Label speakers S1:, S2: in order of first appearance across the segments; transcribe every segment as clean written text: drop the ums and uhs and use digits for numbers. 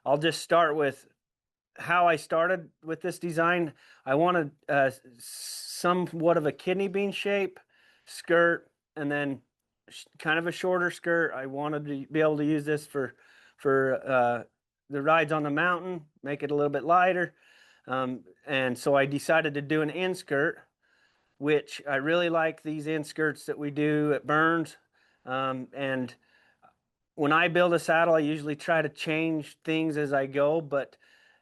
S1: I'll just start with how I started with this design. I wanted somewhat of a kidney bean shape skirt, and then kind of a shorter skirt. I wanted to be able to use this for the rides on the mountain, make it a little bit lighter. And so I decided to do an inskirt, which I really like these inskirts that we do at Burns. And when I build a saddle, I usually try to change things as I go, but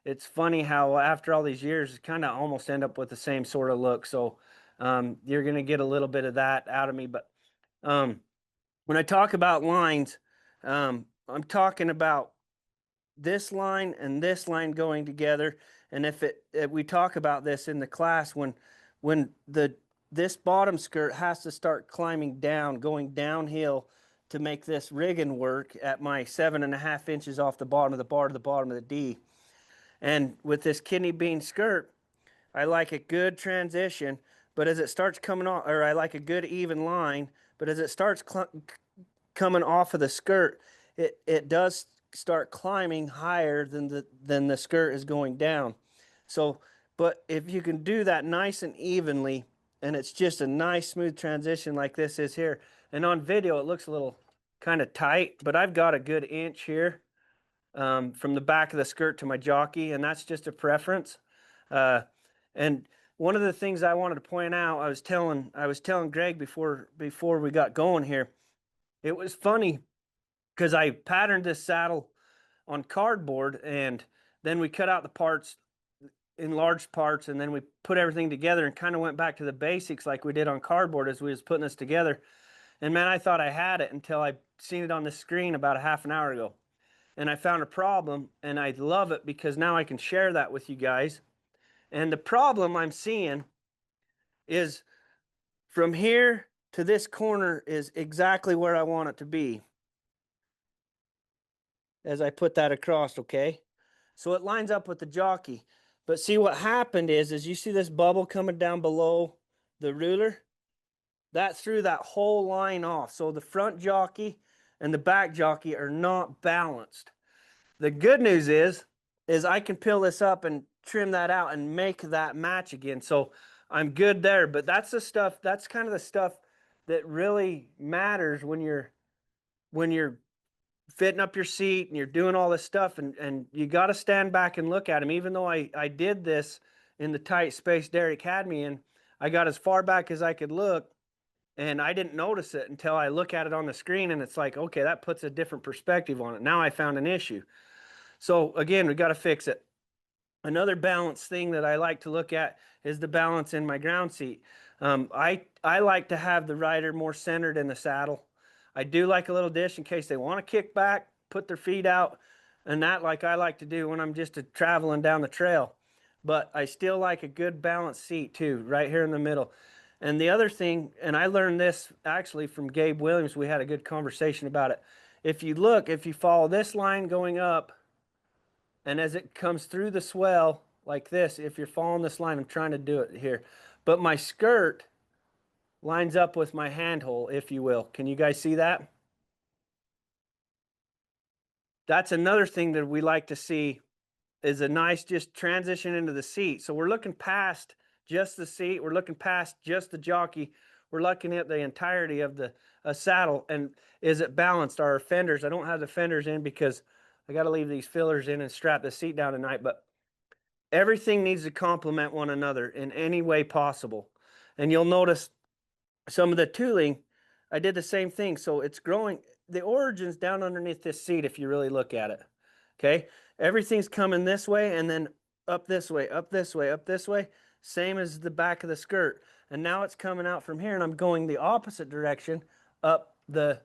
S1: it's funny how after all these years, kind of almost end up with the same sort of look. So you're going to get a little bit of that out of me. But um, when I talk about lines, I'm talking about this line and this line going together. And if we talk about this in the class, when this bottom skirt has to start climbing down, going downhill to make this rigging work at my 7.5 inches off the bottom of the bar to the bottom of the D. And with this kidney bean skirt, I like a good transition, but as it starts coming off, or I like a good even line, but as it starts coming off of the skirt, it does start climbing higher than the skirt is going down. So, but if you can do that nice and evenly, and it's just a nice smooth transition like this is here. And on video, it looks a little kind of tight, but I've got a good inch here from the back of the skirt to my jockey, and that's just a preference. Uh, and one of the things I wanted to point out, I was telling Greg before we got going here. It was funny because I patterned this saddle on cardboard, and then we cut out the parts in large parts, and then we put everything together and kind of went back to the basics like we did on cardboard as we was putting this together. And man, I thought I had it until I seen it on the screen about a half an hour ago. And I found a problem, and I love it because now I can share that with you guys. And the problem I'm seeing is from here to this corner is exactly where I want it to be as I put that across, okay? So it lines up with the jockey. But see what happened is you see this bubble coming down below the ruler? That threw that whole line off. So the front jockey and the back jockey are not balanced. The good news is I can peel this up and trim that out and make that match again. So I'm good there. But that's the stuff, that's kind of the stuff that really matters when you're fitting up your seat and you're doing all this stuff, and you got to stand back and look at him. Even though I did this in the tight space Derek had me in, I got as far back as I could look, and I didn't notice it until I look at it on the screen, and it's like, okay, that puts a different perspective on it. Now I found an issue. So again, we got to fix it. Another balance thing that I like to look at is the balance in my ground seat. I like to have the rider more centered in the saddle. I do like a little dish in case they want to kick back, put their feet out, and that like I like to do when I'm just traveling down the trail. But I still like a good balanced seat too, right here in the middle. And the other thing, and I learned this actually from Gabe Williams, we had a good conversation about it. If you follow this line going up, and as it comes through the swell like this, if you're following this line, I'm trying to do it here, but my skirt lines up with my handhole, if you will. Can you guys see that? That's another thing that we like to see, is a nice just transition into the seat. So we're looking past just the seat. We're looking past just the jockey. We're looking at the entirety of the saddle. And is it balanced? Our fenders, I don't have the fenders in because I got to leave these fillers in and strap the seat down tonight, but everything needs to complement one another in any way possible. And you'll notice some of the tooling, I did the same thing. So it's growing, the origin's down underneath this seat if you really look at it. Okay, everything's coming this way and then up this way, up this way, up this way, same as the back of the skirt. And now it's coming out from here, and I'm going the opposite direction up the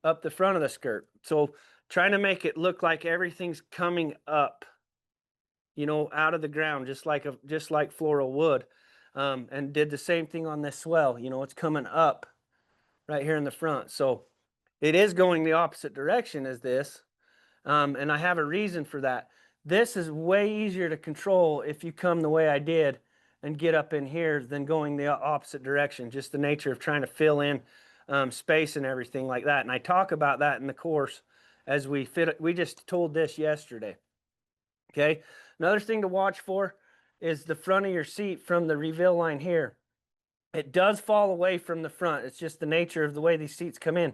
S1: front of the skirt. So trying to make it look like everything's coming up, out of the ground, just like floral wood. And did the same thing on this swell. It's coming up right here in the front. So it is going the opposite direction as this. And I have a reason for that. This is way easier to control if you come the way I did and get up in here than going the opposite direction. Just the nature of trying to fill in space and everything like that. And I talk about that in the course as we fit it. We just told this yesterday. Okay. Another thing to watch for is the front of your seat from the reveal line here. It does fall away from the front. It's just the nature of the way these seats come in.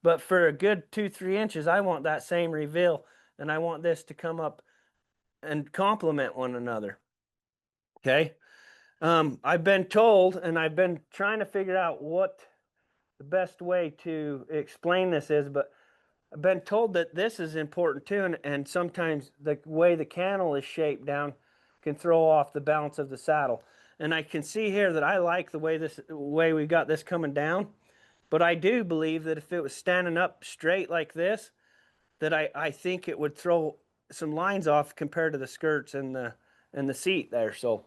S1: But for a good 2-3 inches, I want that same reveal, and I want this to come up and complement one another. Okay. I've been told, and I've been trying to figure out what the best way to explain this is, but I've been told that this is important too, and sometimes the way the cantle is shaped down can throw off the balance of the saddle. And I can see here that I like the way we got this coming down, but I do believe that if it was standing up straight like this, that I think it would throw some lines off compared to the skirts and the seat there. So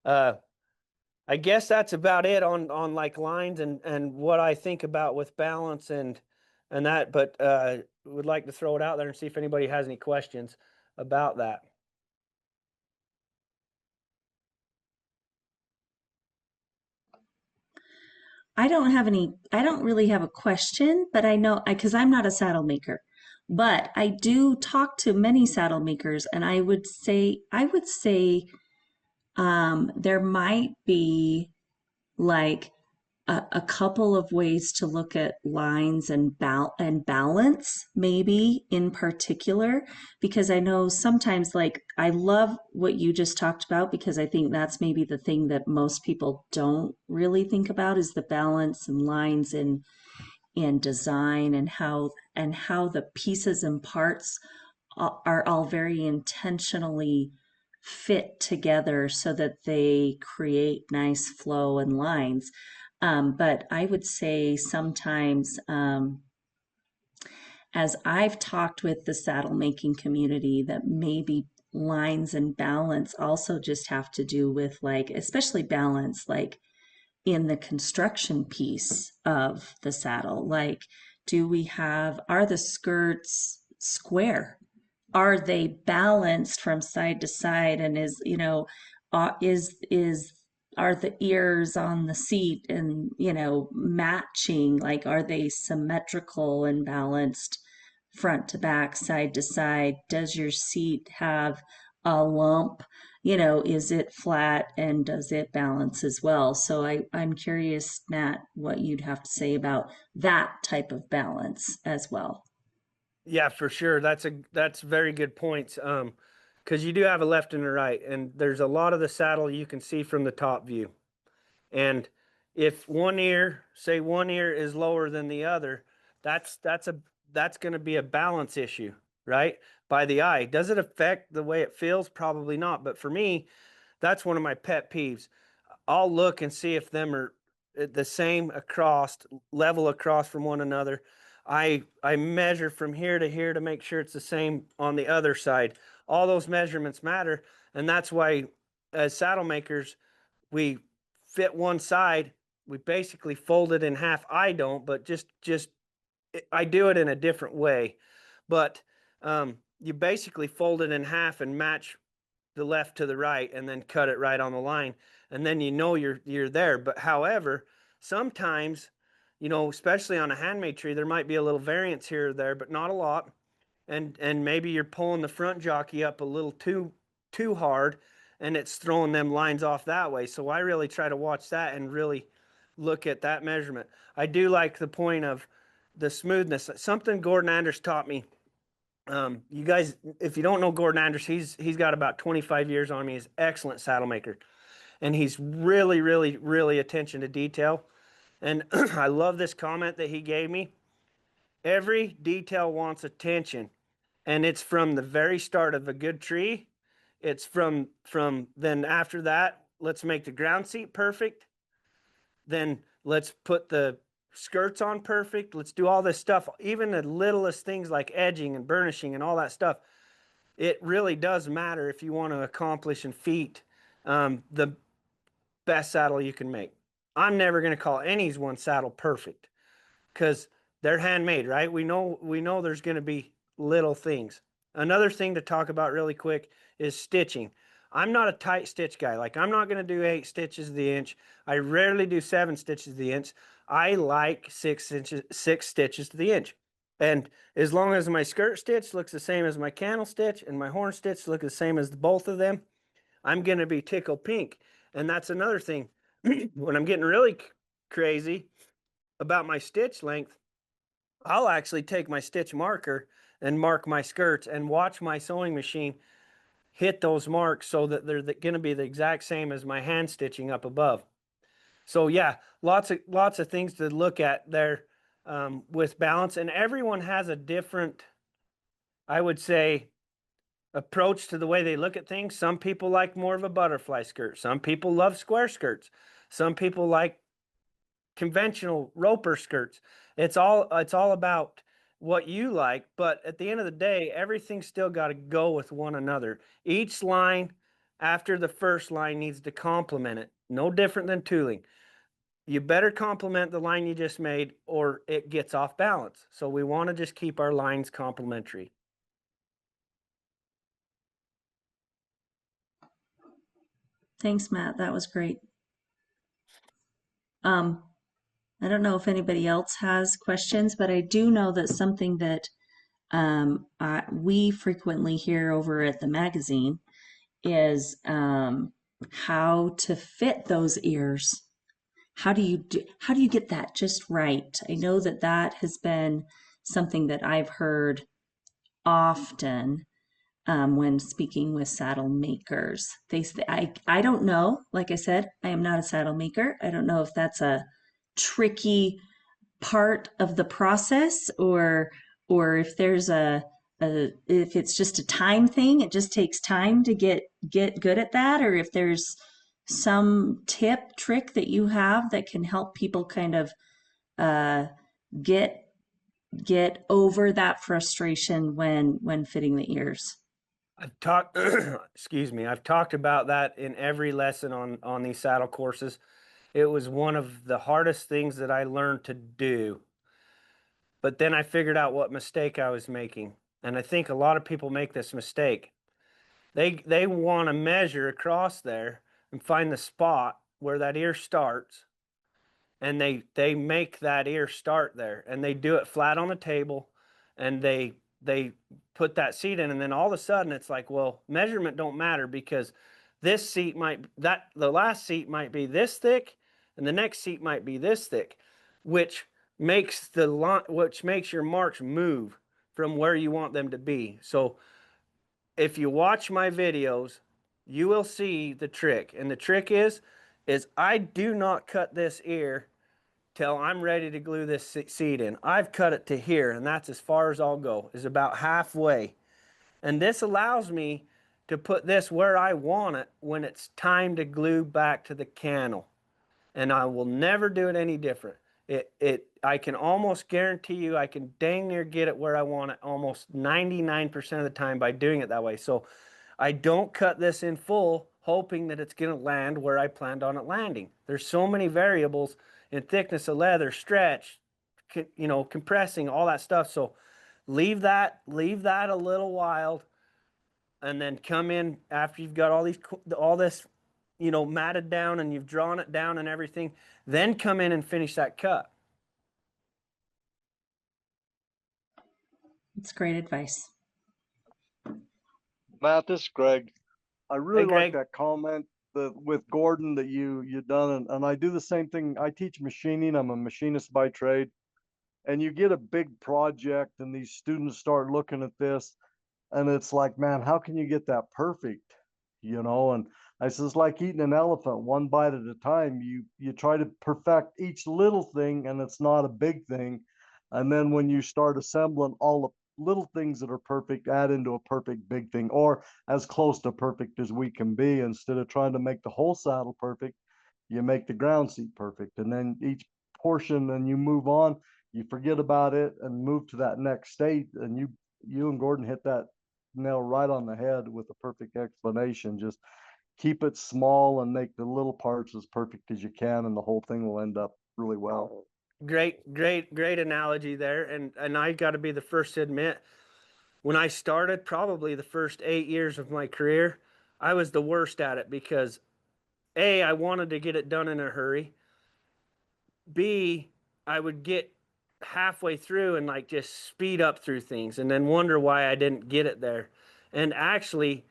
S1: uh, I guess that's about it on like lines and what I think about with balance and that. But would like to throw it out there and see if anybody has any questions about that.
S2: I don't really have a question, but I know, because I'm not a saddle maker, but I do talk to many saddle makers, and I would say, there might be like a couple of ways to look at lines and balance, maybe in particular, because I know sometimes, like, I love what you just talked about, because I think that's maybe the thing that most people don't really think about is the balance and lines and design, and how the pieces and parts are all very intentionally fit together so that they create nice flow and lines. But I would say sometimes, as I've talked with the saddle making community, that maybe lines and balance also just have to do with, like, especially balance, like in the construction piece of the saddle. Like, are the skirts square? Are they balanced from side to side? And is are the ears on the seat and, matching? Like, are they symmetrical and balanced front to back, side to side? Does your seat have a lump? Is it flat, and does it balance as well? So I'm curious, Matt, what you'd have to say about that type of balance as well.
S1: Yeah, for sure. That's very good points. Because you do have a left and a right, and there's a lot of the saddle you can see from the top view. And if say one ear is lower than the other, that's that's a that's going to be a balance issue, right? By the eye. Does it affect the way it feels? Probably not. But for me, that's one of my pet peeves. I'll look and see if them are the same across, level across from one another. I measure from here to here to make sure it's the same on the other side. All those measurements matter, and that's why as saddle makers we fit one side, we basically fold it in half. I don't, but just I do it in a different way. But you basically fold it in half and match the left to the right, and then cut it right on the line, and then you're there. But however, sometimes, especially on a handmade tree, there might be a little variance here or there, but not a lot. And maybe you're pulling the front jockey up a little too hard, and it's throwing them lines off that way. So I really try to watch that and really look at that measurement. I do like the point of the smoothness. Something Gordon Anders taught me. You guys, if you don't know Gordon Anders, he's got about 25 years on me. He's an excellent saddle maker, and he's really, really, really attention to detail. And I love this comment that he gave me. Every detail wants attention, and it's from the very start of a good tree. It's from then after that, let's make the ground seat perfect. Then let's put the skirts on perfect. Let's do all this stuff, even the littlest things like edging and burnishing and all that stuff. It really does matter if you want to accomplish and feat the best saddle you can make. I'm never going to call any one saddle perfect because they're handmade, right? We know there's going to be little things. Another thing to talk about really quick is stitching. I'm not a tight stitch guy. Like, I'm not going to do 8 stitches to the inch. I rarely do 7 stitches to the inch. I like 6 stitches to the inch. And as long as my skirt stitch looks the same as my cantle stitch and my horn stitch look the same as both of them, I'm going to be tickled pink. And that's another thing. When I'm getting really crazy about my stitch length, I'll actually take my stitch marker and mark my skirts and watch my sewing machine hit those marks so that they're going to be the exact same as my hand stitching up above. So yeah, lots of things to look at there with balance, and everyone has a different, I would say, approach to the way they look at things. Some people like more of a butterfly skirt. Some people love square skirts. Some people like conventional roper skirts. It's all about what you like, but at the end of the day, everything's still got to go with one another. Each line after the first line needs to complement it. No different than tooling. You better complement the line you just made or it gets off balance. So we want to just keep our lines complementary.
S2: Thanks, Matt. That was great. Um, I don't know if anybody else has questions, but I do know that something that we frequently hear over at the magazine is how to fit those ears. How do you get that just right? I know that that has been something that I've heard often when speaking with saddle makers. I don't know. Like I said, I am not a saddle maker. I don't know if that's a tricky part of the process or if there's a if it's just a time thing, it just takes time to get good at that, or if there's some trick that you have that can help people kind of uh, get get over that frustration when fitting the ears.
S1: I've talked, excuse me, I've talked about that in every lesson on these saddle courses. It was one of the hardest things that I learned to do. But then I figured out what mistake I was making. And I think a lot of people make this mistake. They want to measure across there and find the spot where that ear starts, and they make that ear start there, and they do it flat on the table, and they put that seat in, and then all of a sudden it's like, well, measurement don't matter because this seat might that the last seat might be this thick and the next seat might be this thick, which makes your marks move from where you want them to be. So if you watch my videos, you will see the trick. And the trick is I do not cut this ear till I'm ready to glue this seat in. I've cut it to here, and that's as far as I'll go, is about halfway. And this allows me to put this where I want it when it's time to glue back to the cantle. And I will never do it any different. I can almost guarantee you I can dang near get it where I want it almost 99% of the time by doing it that way. So I don't cut this in full hoping that it's going to land where I planned on it landing. There's so many variables in thickness of leather, stretch, compressing, all that stuff. So leave that a little wild, and then come in after you've got all this matted down and you've drawn it down and everything, then come in and finish that cut.
S2: It's great advice.
S3: Matt, this is Greg. I
S1: Hey,
S3: really like
S1: Greg.
S3: that comment that with Gordon that you done, and I do the same thing. I teach machining. I'm a machinist by trade, and you get a big project, and these students start looking at this, and it's like, man, how can you get that perfect? And I says, like eating an elephant one bite at a time. You try to perfect each little thing, and it's not a big thing. And then when you start assembling all the little things that are perfect, add into a perfect big thing, or as close to perfect as we can be. Instead of trying to make the whole saddle perfect, you make the ground seat perfect, and then each portion, and you move on. You forget about it and move to that next state. And you and Gordon hit that nail right on the head with a perfect explanation. Just keep it small and make the little parts as perfect as you can, and the whole thing will end up really well.
S1: Great analogy there. And I got to be the first to admit, when I started, probably the first 8 years of my career, I was the worst at it because I wanted to get it done in a hurry. B, I would get halfway through and like just speed up through things and then wonder why I didn't get it there. And actually,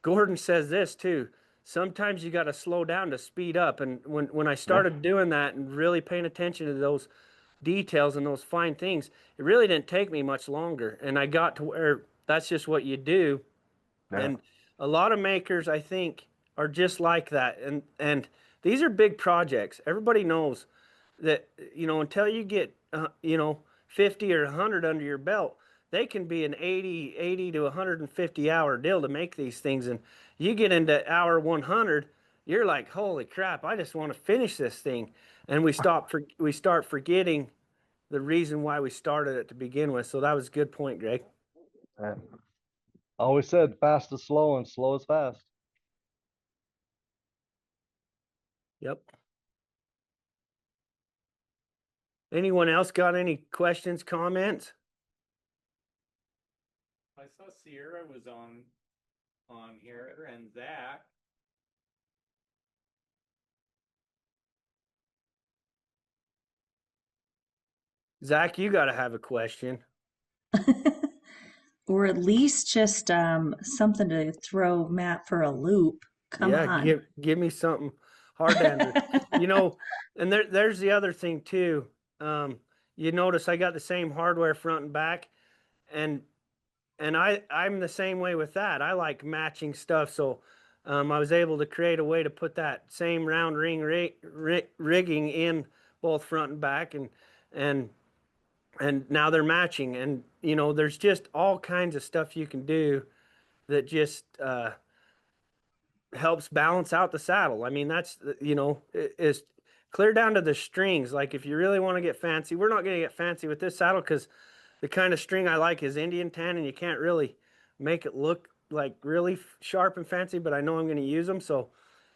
S1: Gordon says this too. Sometimes you got to slow down to speed up. And when I
S3: Yeah.
S1: started doing that and really paying attention to those details and those fine things, it really didn't take me much longer. And I got to where that's just what you do.
S3: Yeah.
S1: And a lot of makers, I think, are just like that. And these are big projects. Everybody knows that, until you get 50 or 100 under your belt, they can be an 80 to 150 hour deal to make these things. And you get into hour 100, you're like, holy crap, I just want to finish this thing. And we start forgetting the reason why we started it to begin with. So that was a good point, Greg.
S3: Yeah. I always said fast is slow and slow is fast.
S1: Yep. Anyone else got any questions, comments?
S4: I saw Sierra was on here and Zach.
S1: Zach, you got to have a question.
S2: Or at least just something to throw Matt for a loop. Come
S1: Yeah,
S2: on.
S1: give me something hard to answer. You know, and there's the other thing too. You notice I got the same hardware front and back, and I'm the same way with that. I like matching stuff, so I was able to create a way to put that same round rigging in both front and back, and and now they're matching. And there's just all kinds of stuff you can do that just helps balance out the saddle. I mean, that's is clear down to the strings. Like if you really want to get fancy, we're not going to get fancy with this saddle because the kind of string I like is Indian tan, and you can't really make it look like really sharp and fancy. But I know I'm going to use them, so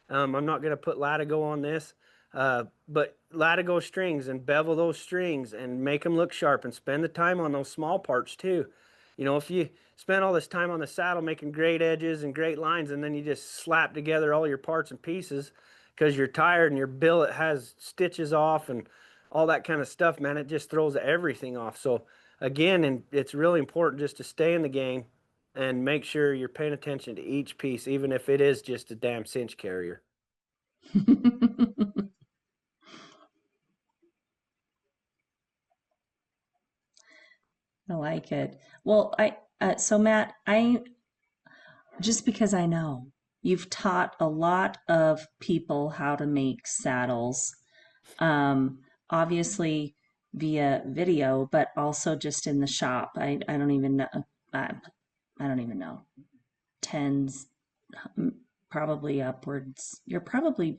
S1: I'm not going to put latigo on this. But latigo strings and bevel those strings and make them look sharp and spend the time on those small parts too. If you spend all this time on the saddle making great edges and great lines, and then you just slap together all your parts and pieces because you're tired and your billet has stitches off and all that kind of stuff, man, it just throws everything off. So again, and it's really important just to stay in the game and make sure you're paying attention to each piece, even if it is just a damn cinch carrier.
S2: I like it. Well, so Matt, just because I know you've taught a lot of people how to make saddles, obviously via video, but also just in the shop. I don't even know. I don't even know. Tens, probably upwards. You're probably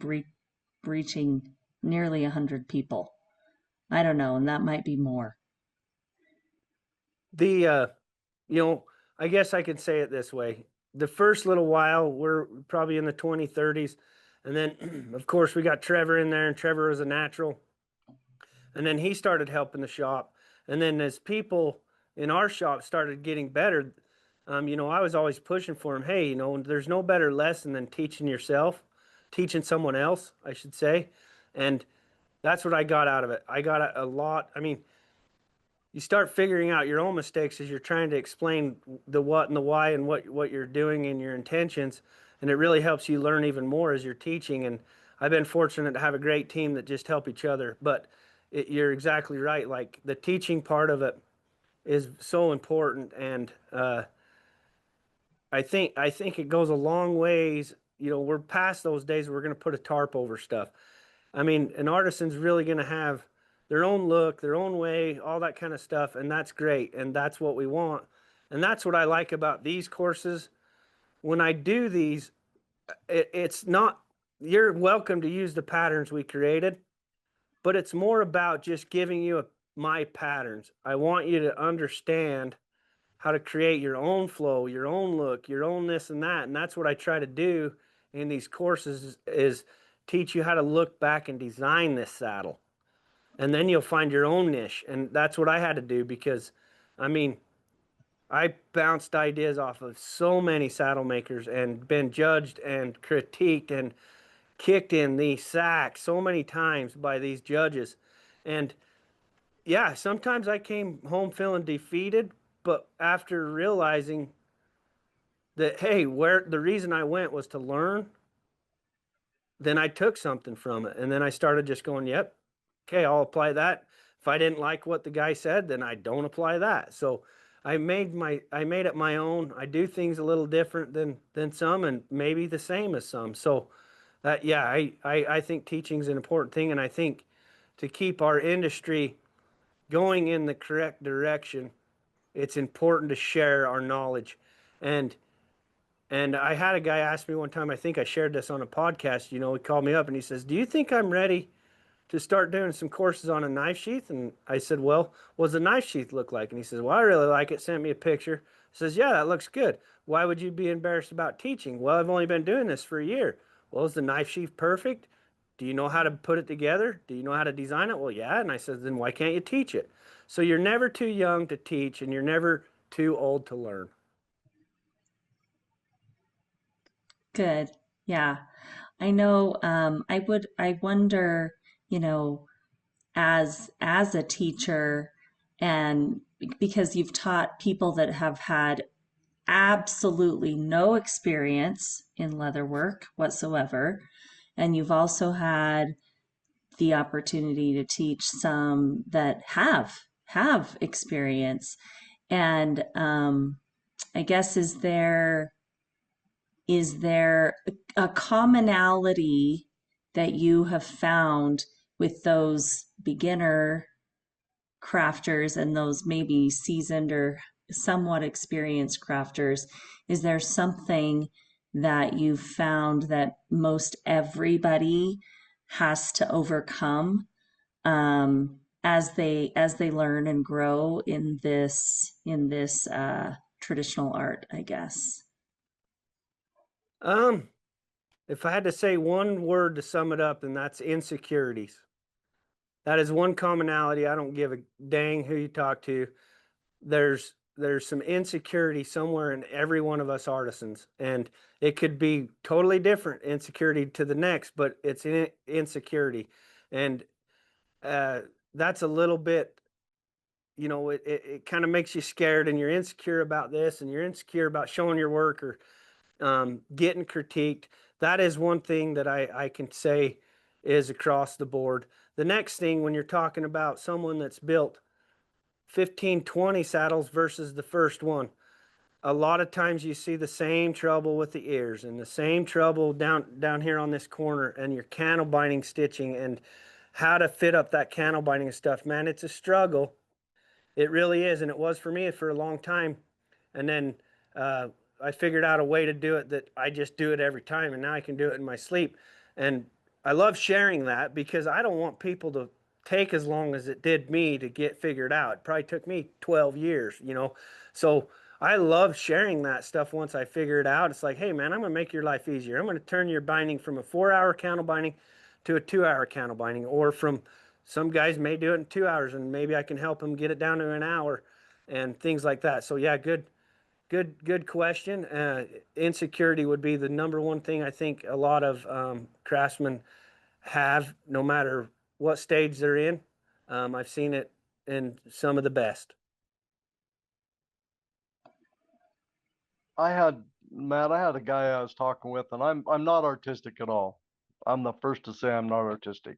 S2: reaching nearly 100 people. I don't know, and that might be more.
S1: The I guess I could say it this way. The first little while, we're probably in the 2030s. And then, of course, we got Trevor in there, and Trevor was a natural. And then he started helping the shop. And then as people in our shop started getting better, I was always pushing for him. Hey, there's no better lesson than teaching someone else, I should say. And that's what I got out of it. I got a lot. I mean, you start figuring out your own mistakes as you're trying to explain the what and the why and what you're doing and your intentions, and it really helps you learn even more as you're teaching. And I've been fortunate to have a great team that just help each other. But you're exactly right. Like the teaching part of it is so important, and I think it goes a long ways. We're past those days where we're going to put a tarp over stuff. I mean, an artisan's really going to have their own look, their own way, all that kind of stuff, and that's great, and that's what we want. And that's what I like about these courses. When I do these, it's not, you're welcome to use the patterns we created, but it's more about just giving you my patterns. I want you to understand how to create your own flow, your own look, your own this and that. And that's what I try to do in these courses is teach you how to look back and design this saddle. And then you'll find your own niche. And that's what I had to do because, I mean, I bounced ideas off of so many saddle makers and been judged and critiqued and kicked in the sack so many times by these judges. And yeah, sometimes I came home feeling defeated, but after realizing that, hey, where the reason I went was to learn, then I took something from it. And then I started just going, yep, okay, I'll apply that. If I didn't like what the guy said, then I don't apply that. So I made it my own. I do things a little different than some and maybe the same as some. So that yeah, I think teaching is an important thing, and I think to keep our industry going in the correct direction, it's important to share our knowledge. And and I had a guy ask me one time, I think I shared this on a podcast, you know, he called me up and he says, "Do you think I'm ready to start doing some courses on a knife sheath?" And I said, "Well, what does a knife sheath look like?" And he says, "Well, I really like it." Sent me a picture. Says, "Yeah, that looks good. Why would you be embarrassed about teaching?" "Well, I've only been doing this for a year." "Well, is the knife sheath perfect? Do you know how to put it together? Do you know how to design it?" "Well, yeah." And I said, "Then why can't you teach it?" So you're never too young to teach and you're never too old to learn.
S2: Good. Yeah. I know, I wonder, you know, as a teacher, and because you've taught people that have had absolutely no experience in leatherwork whatsoever, and you've also had the opportunity to teach some that have experience. And I guess is there a commonality that you have found with those beginner crafters and those maybe seasoned or somewhat experienced crafters? Is there something that you've found that most everybody has to overcome, as they learn and grow in this traditional art, I guess?
S1: Um, if I had to say one word to sum it up, then that's insecurities. That is one commonality. I don't give a dang who you talk to. There's some insecurity somewhere in every one of us artisans, and it could be totally different insecurity to the next, but it's insecurity, and uh, that's a little bit. You know, it kind of makes you scared, and you're insecure about this, and you're insecure about showing your work or getting critiqued. That is one thing that I can say is across the board. The next thing, when you're talking about someone that's built 15, 20 saddles versus the first one, a lot of times you see the same trouble with the ears and the same trouble down here on this corner and your cantle binding stitching and how to fit up that cantle binding and stuff. Man, it's a struggle. It really is, and it was for me for a long time. And then uh, I figured out a way to do it that I just do it every time, and now I can do it in my sleep. And I love sharing that because I don't want people to take as long as it did me to get figured out. It probably took me 12 years, you know. So I love sharing that stuff once I figure it out. It's like, hey, man, I'm going to make your life easier. I'm going to turn your binding from a 4 hour cantle binding to a 2 hour cantle binding, or from some guys may do it in 2 hours, and maybe I can help them get it down to an hour and things like that. So yeah, good question. Insecurity would be the number one thing I think a lot of craftsmen have, no matter what stage they're in. I've seen it in some of the best.
S3: I had Matt, I had a guy I was talking with, and I'm not artistic at all. I'm the first to say I'm not artistic.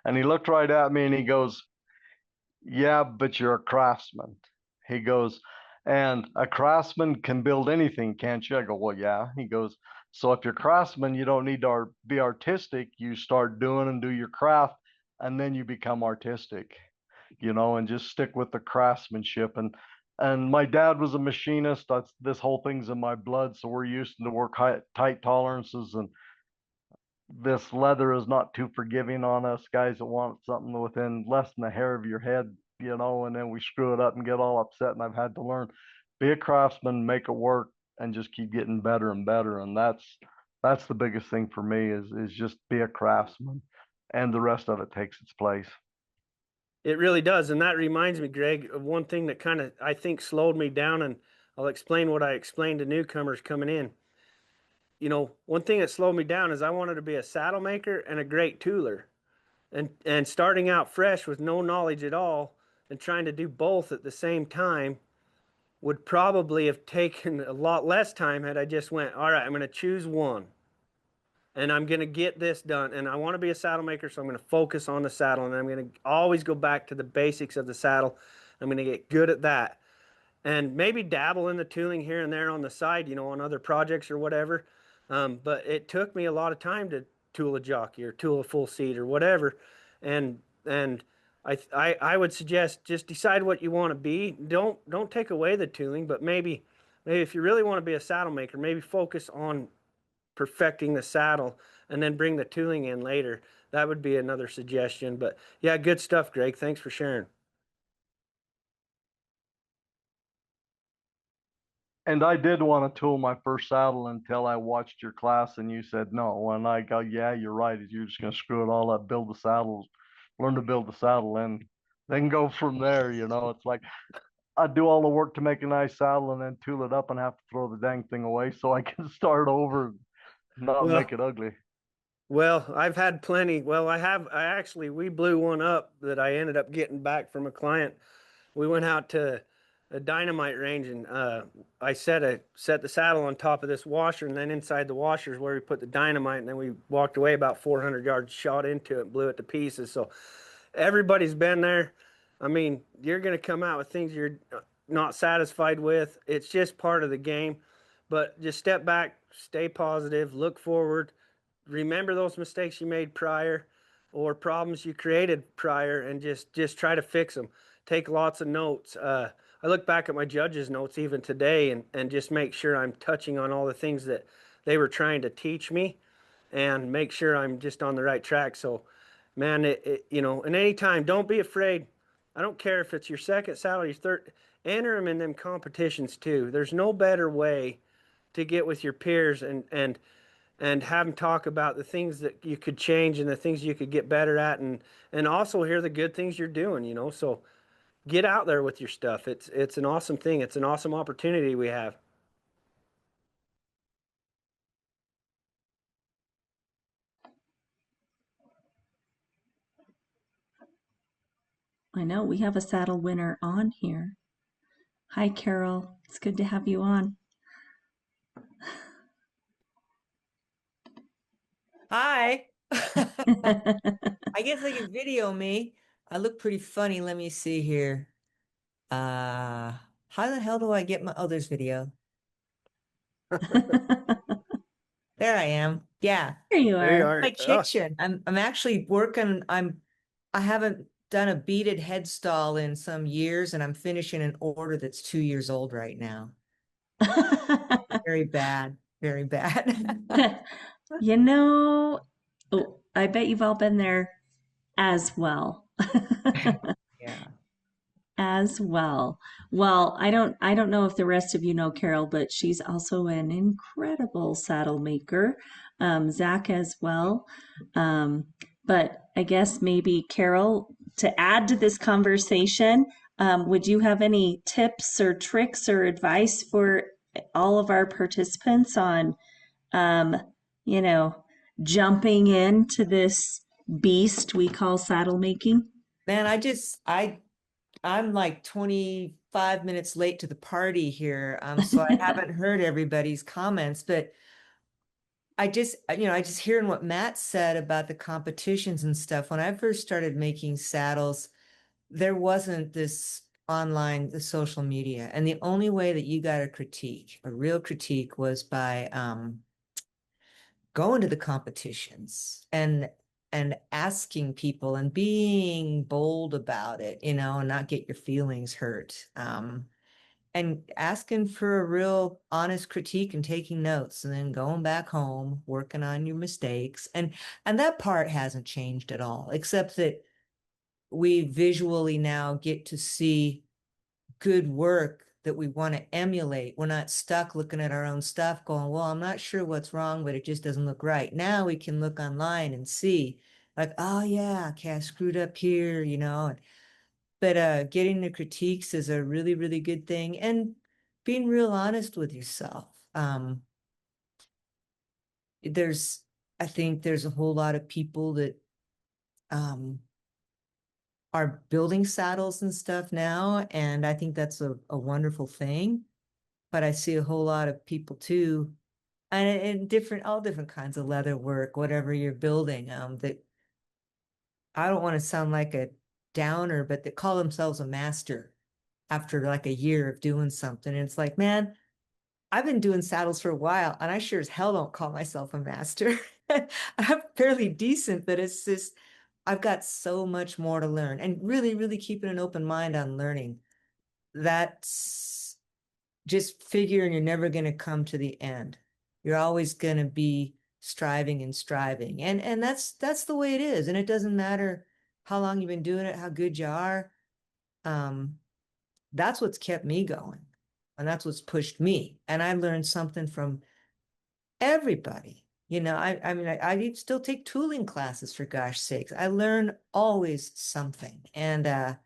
S3: And he looked right at me and he goes, "Yeah, but you're a craftsman." He goes, "And a craftsman can build anything, can't you?" I go, "Well, yeah." He goes, "So if you're a craftsman, you don't need to be artistic. You start doing and do your craft, and then you become artistic, and just stick with the craftsmanship." And my dad was a machinist. That's this whole thing's in my blood, so we're used to work tight tolerances, and this leather is not too forgiving on us guys that want something within less than a hair of your head, and then we screw it up and get all upset. And I've had to learn, be a craftsman, make it work, and just keep getting better and better. And that's the biggest thing for me is just be a craftsman, and the rest of it takes its place.
S1: It really does. And that reminds me, Greg, of one thing that kind of I think slowed me down, and I'll explain what I explained to newcomers coming in. You know, one thing that slowed me down is I wanted to be a saddle maker and a great tooler. And starting out fresh with no knowledge at all, and trying to do both at the same time would probably have taken a lot less time had I just went, all right, I'm going to choose one and I'm going to get this done. And I want to be a saddle maker, so I'm going to focus on the saddle, and I'm going to always go back to the basics of the saddle. I'm going to get good at that, and maybe dabble in the tooling here and there on the side, on other projects or whatever. But it took me a lot of time to tool a jockey or tool a full seat or whatever. And I would suggest just decide what you want to be. Don't take away the tooling, but maybe if you really want to be a saddle maker, maybe focus on perfecting the saddle and then bring the tooling in later. That would be another suggestion. But yeah, good stuff, Greg. Thanks for sharing.
S3: And I did want to tool my first saddle until I watched your class and you said no. And I go, yeah, you're right. You're just going to screw it all up, build the saddles, learn to build the saddle, and then go from there. It's like I do all the work to make a nice saddle and then tool it up and have to throw the dang thing away so I can start over, not
S1: Well,
S3: make it ugly.
S1: I've had plenty. We blew one up that I ended up getting back from a client. We went out to a dynamite range, and I set the saddle on top of this washer, and then inside the washer is where we put the dynamite, and then we walked away about 400 yards, shot into it, blew it to pieces. So everybody's been there. I mean, you're going to come out with things you're not satisfied with. It's just part of the game. But just step back, stay positive, look forward, remember those mistakes you made prior or problems you created prior, and just try to fix them. Take lots of notes. I look back at my judges' notes even today, and just make sure I'm touching on all the things that they were trying to teach me, and make sure I'm just on the right track. So, man, and anytime, don't be afraid. I don't care if it's your second saddle, your third, enter them in them competitions too. There's no better way to get with your peers and have them talk about the things that you could change and the things you could get better at, and also hear the good things you're doing. So get out there with your stuff. It's an awesome thing. It's an awesome opportunity we have.
S2: I know we have a saddle winner on here. Hi, Carol. It's good to have you on.
S5: Hi. I guess I can video me. I look pretty funny. Let me see here. How the hell do I get oh, there's video. There I am. Yeah.
S2: Here you
S1: There you
S2: are.
S1: are.
S5: My
S1: Oh,
S5: kitchen. I'm actually working. I haven't done a beaded headstall in some years, and I'm finishing an order that's 2 years old right now. Very bad. Very bad.
S2: You know, oh, I bet you've all been there as well.
S5: Yeah.
S2: As well. Well, I don't know if the rest of you know Carol, but she's also an incredible saddle maker. Zach as well. Um, but I guess maybe Carol, to add to this conversation, would you have any tips or tricks or advice for all of our participants on, um, you know, jumping into this beast we call saddle making?
S5: Man, I'm like 25 minutes late to the party here. So I haven't heard everybody's comments, but I just hearing what Matt said about the competitions and stuff. When I first started making saddles, there wasn't this the social media. And the only way that you got a real critique was by going to the competitions and asking people and being bold about it, and not get your feelings hurt. And asking for a real honest critique and taking notes, and then going back home, working on your mistakes. And that part hasn't changed at all, except that we visually now get to see good work that we want to emulate. We're not stuck looking at our own stuff going, well, I'm not sure what's wrong, but it just doesn't look right. Now we can look online and see, like, oh yeah, okay, I screwed up here. But getting the critiques is a really, really good thing. And being real honest with yourself. There's I think there's a whole lot of people that are building saddles and stuff now, and I think that's a wonderful thing. But I see a whole lot of people too, and all different kinds of leather work, whatever you're building, that I don't want to sound like a downer, but they call themselves a master after like a year of doing something. And it's like, man, I've been doing saddles for a while, and I sure as hell don't call myself a master. I'm fairly decent, but it's just, I've got so much more to learn, and really, really keeping an open mind on learning. That's just figuring you're never going to come to the end. You're always going to be striving and striving. And that's the way it is. And it doesn't matter how long you've been doing it, how good you are. That's what's kept me going. And that's what's pushed me. And I learned something from everybody. You know, I mean, I still take tooling classes, for gosh sakes. I learn always something. And I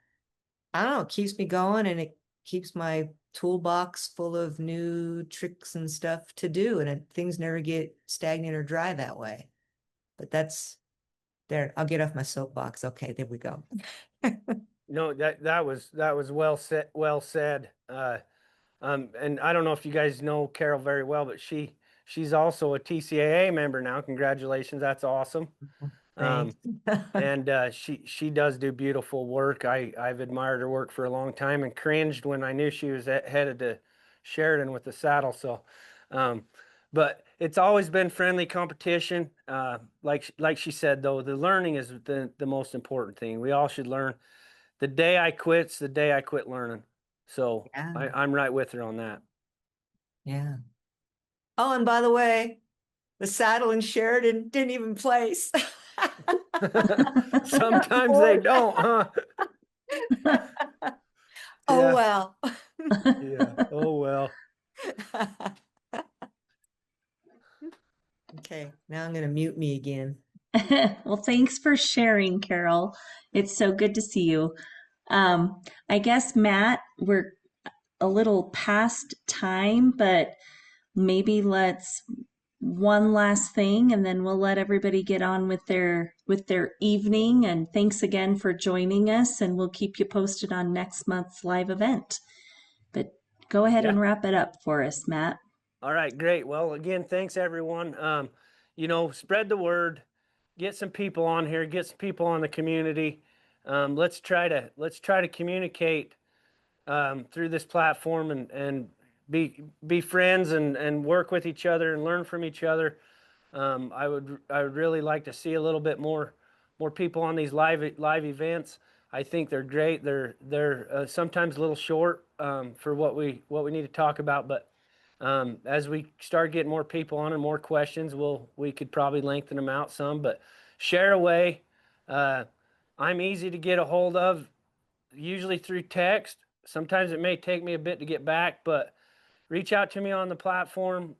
S5: don't know, it keeps me going, and it keeps my toolbox full of new tricks and stuff to do. And things never get stagnant or dry that way. But that's there. I'll get off my soapbox. Okay, there we go.
S1: No, that was well said. Well said. And I don't know if you guys know Carol very well, but she's also a TCAA member now. Congratulations, that's awesome.
S5: Thanks.
S1: And she does do beautiful work. I've admired her work for a long time and cringed when I knew she was headed to Sheridan with the saddle. So, but it's always been friendly competition. Like she said though, the learning is the most important thing. We all should learn. The day I quit's the day I quit learning. So
S5: Yeah.
S1: I'm right with her on that.
S5: Yeah. Oh, and by the way, the saddle in Sheridan didn't even place.
S1: Sometimes they don't, huh?
S5: Oh,
S1: Yeah.
S5: well.
S1: Yeah. Oh well.
S5: Okay, now I'm going to mute me again.
S2: Well, thanks for sharing, Carol. It's so good to see you. I guess, Matt, we're a little past time, but maybe let's one last thing and then we'll let everybody get on with their evening. And thanks again for joining us, and we'll keep you posted on next month's live event. But go ahead
S1: Yeah.
S2: and wrap it up for us, Matt.
S1: All right, great. Well, again, thanks everyone. Spread the word, get some people on here, get some people on the community. Let's try to communicate through this platform and be friends and work with each other and learn from each other. I would really like to see a little bit more people on these live events. I think they're great. They're sometimes a little short for what we need to talk about, but as we start getting more people on and more questions, we could probably lengthen them out some. But share away. I'm easy to get a hold of, usually through text. Sometimes it may take me a bit to get back, but reach out to me on the platform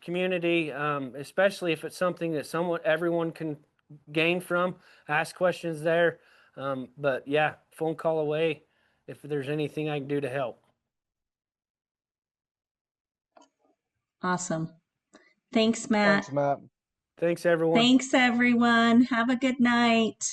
S1: community, especially if it's something that everyone can gain from. Ask questions there. But yeah, phone call away if there's anything I can do to help.
S2: Awesome. Thanks, Matt.
S3: Thanks, Matt.
S1: Thanks, everyone.
S2: Thanks, everyone. Have a good night.